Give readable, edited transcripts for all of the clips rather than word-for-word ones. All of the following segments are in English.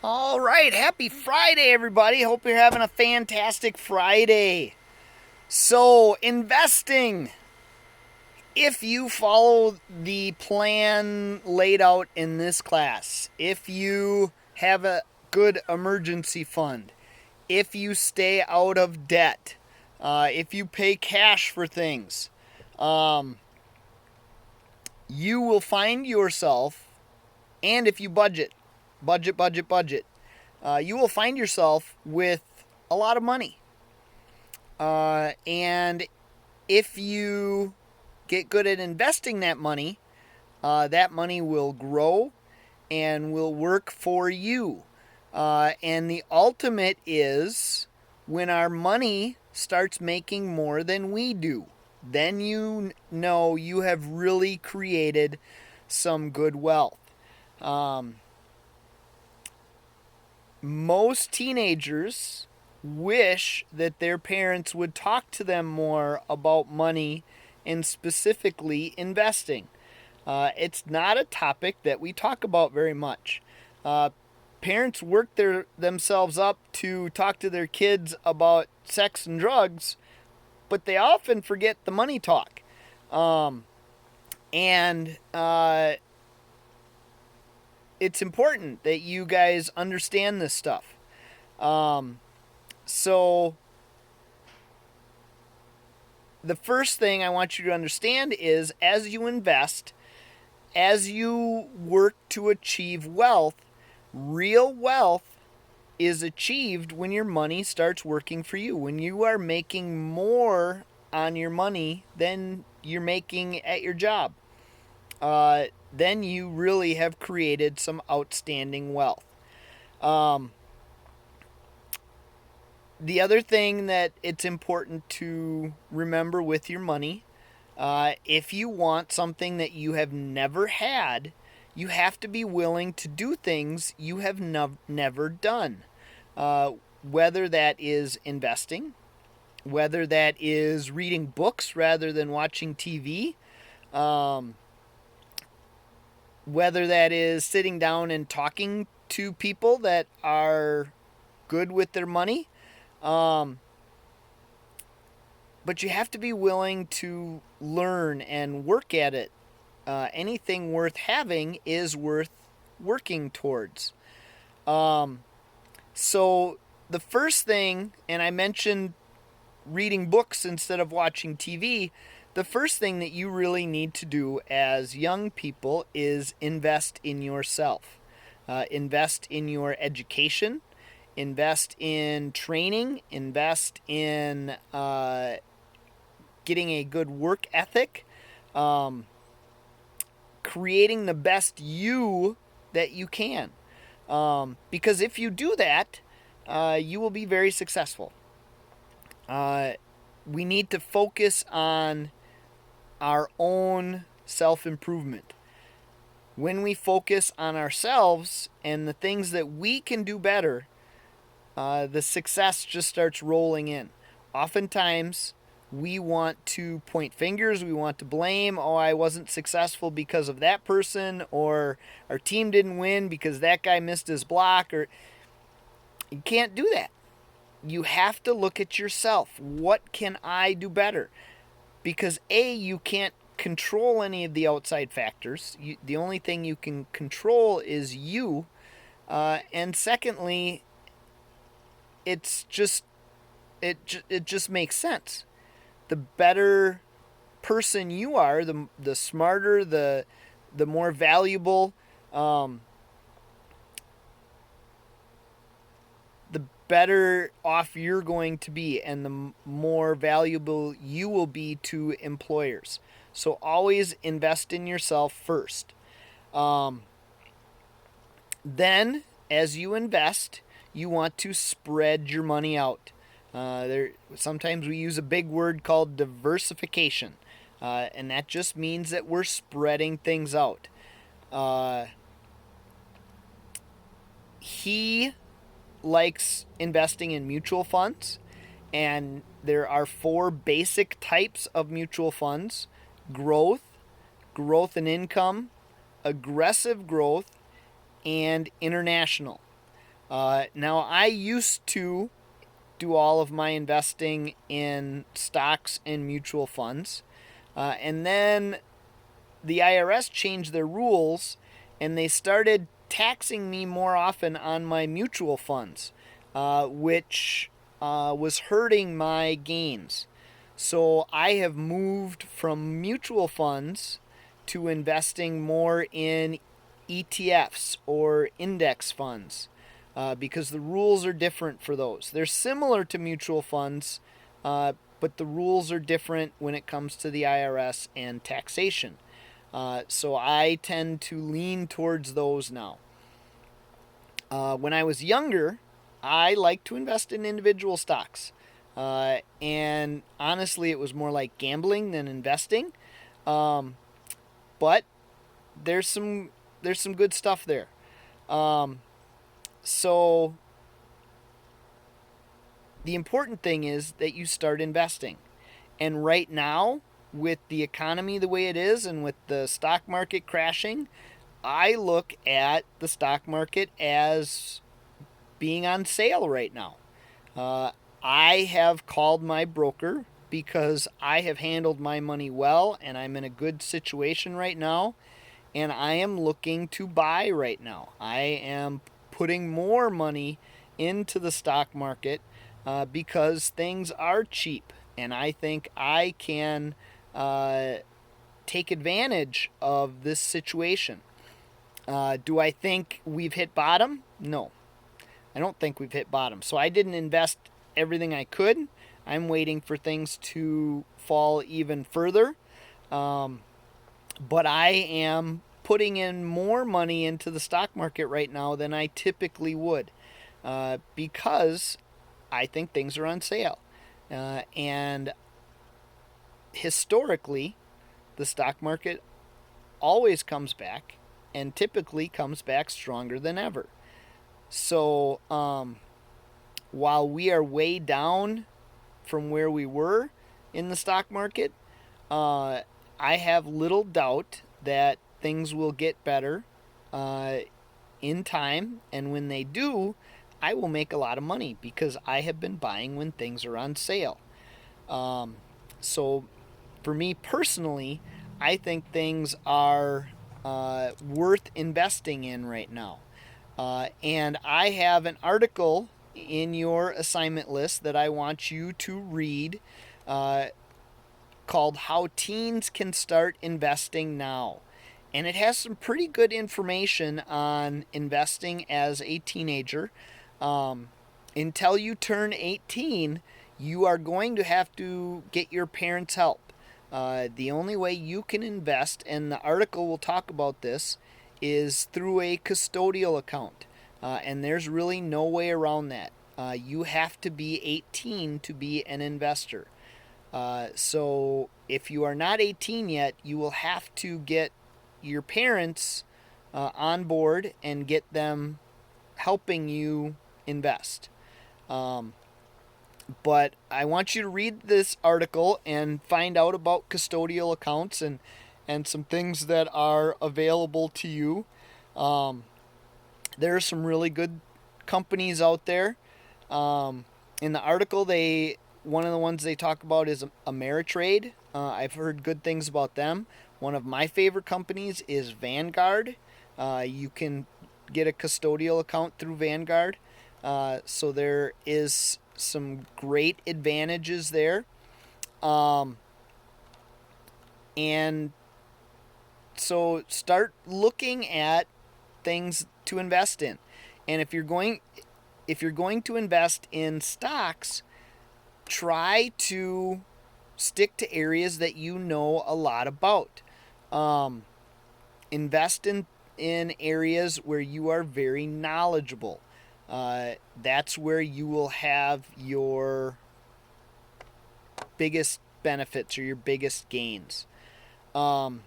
All right, happy Friday, everybody. Hope you're having a fantastic Friday. So, investing. If you follow the plan laid out in this class, if you have a good emergency fund, if you stay out of debt, if you pay cash for things, you will find yourself, and if you budget, you will find yourself with a lot of money. And if you get good at investing that money will grow and will work for you. And the ultimate is when our money starts making more than we do, then you know you have really created some good wealth. Most teenagers wish that their parents would talk to them more about money and specifically investing. It's not a topic that we talk about very much. Parents work themselves up to talk to their kids about sex and drugs, but they often forget the money talk. And it's important that you guys understand this stuff. So the first thing I want you to understand is as you invest, as you work to achieve wealth, real wealth is achieved when your money starts working for you. When you are making more on your money than you're making at your job, then you really have created some outstanding wealth. The other thing that it's important to remember with your money, if you want something that you have never had, you have to be willing to do things you have never done. Whether that is investing, whether that is reading books rather than watching TV, whether that is sitting down and talking to people that are good with their money. But you have to be willing to learn and work at it. Anything worth having is worth working towards. So the first thing, and I mentioned reading books instead of watching TV, the first thing that you really need to do as young people is invest in yourself. Invest in your education. Invest in training, invest in getting a good work ethic, creating the best you that you can. Because if you do that, you will be very successful. We need to focus on our own self-improvement. When we focus on ourselves and the things that we can do better, the success just starts rolling in. Oftentimes, we want to point fingers, we want to blame, oh, I wasn't successful because of that person, or our team didn't win because that guy missed his block, or you can't do that. You have to look at yourself. What can I do better? Because A, you can't control any of the outside factors. The only thing you can control is you. And secondly, it just makes sense. The better person you are, the smarter, the more valuable, the better off you're going to be, and the more valuable you will be to employers. So always invest in yourself first. Then, as you invest, you want to spread your money out. Sometimes we use a big word called diversification, and that just means that we're spreading things out. He likes investing in mutual funds, and there are 4 basic types of mutual funds: growth and income, aggressive growth, and international. Now, I used to do all of my investing in stocks and mutual funds. And then the IRS changed their rules and they started taxing me more often on my mutual funds, which was hurting my gains. So I have moved from mutual funds to investing more in ETFs or index funds because the rules are different for those. They're similar to mutual funds, but the rules are different when it comes to the IRS and taxation. So I tend to lean towards those now. When I was younger, I liked to invest in individual stocks. And honestly, it was more like gambling than investing. But there's some good stuff there. So the important thing is that you start investing. And right now, with the economy the way it is and with the stock market crashing, I look at the stock market as being on sale right now. I have called my broker because I have handled my money well and I'm in a good situation right now. And I am looking to buy right now. I am putting more money into the stock market because things are cheap. And I think I can take advantage of this situation. Do I think we've hit bottom? No, I don't think we've hit bottom. So I didn't invest everything I could. I'm waiting for things to fall even further. But I am putting in more money into the stock market right now than I typically would because I think things are on sale. And historically, the stock market always comes back and typically comes back stronger than ever. So while we are way down from where we were in the stock market, I have little doubt that things will get better in time. And when they do, I will make a lot of money because I have been buying when things are on sale. So for me personally, I think things are worth investing in right now. And I have an article in your assignment list that I want you to read called How Teens Can Start Investing Now. And it has some pretty good information on investing as a teenager. Until you turn 18, you are going to have to get your parents' help. The only way you can invest, and the article will talk about this, is through a custodial account. And there's really no way around that. You have to be 18 to be an investor. So if you are not 18 yet, you will have to get your parents on board and get them helping you invest. But I want you to read this article and find out about custodial accounts and some things that are available to you. There are some really good companies out there. In the article, one of the ones they talk about is Ameritrade. I've heard good things about them. One of my favorite companies is Vanguard. You can get a custodial account through Vanguard. So there is some great advantages there. And so start looking at things to invest in. And if you're going to invest in stocks, try to stick to areas that you know a lot about. Invest in areas where you are very knowledgeable. That's where you will have your biggest benefits or your biggest gains. And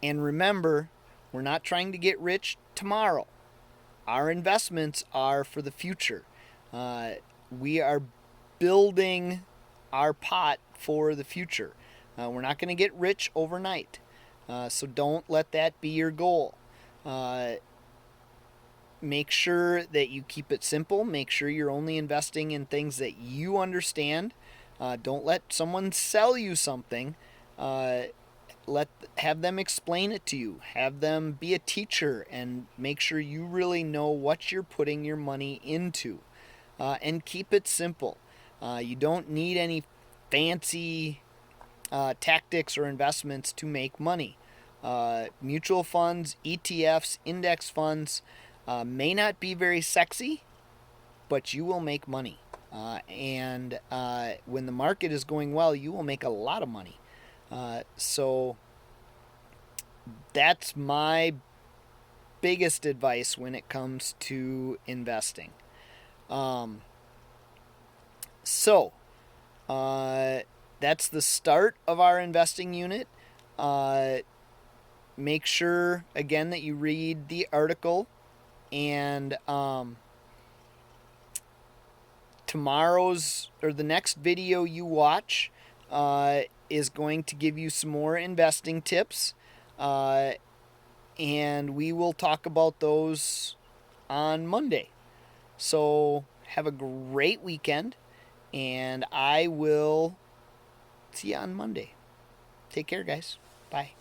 remember, we're not trying to get rich tomorrow. Our investments are for the future. We are building our pot for the future. We're not going to get rich overnight. So don't let that be your goal. make sure that you keep it simple. Make sure you're only investing in things that you understand. Don't let someone sell you something. Have them explain it to you. Have them be a teacher and make sure you really know what you're putting your money into. And keep it simple. You don't need any fancy tactics or investments to make money. Mutual funds, ETFs, index funds may not be very sexy, but you will make money. And when the market is going well, you will make a lot of money. So that's my biggest advice when it comes to investing. So that's the start of our investing unit. Make sure, again, that you read the article, and tomorrow's or the next video you watch is going to give you some more investing tips, and we will talk about those on Monday. So have a great weekend, and I will see you on Monday. Take care, guys. Bye.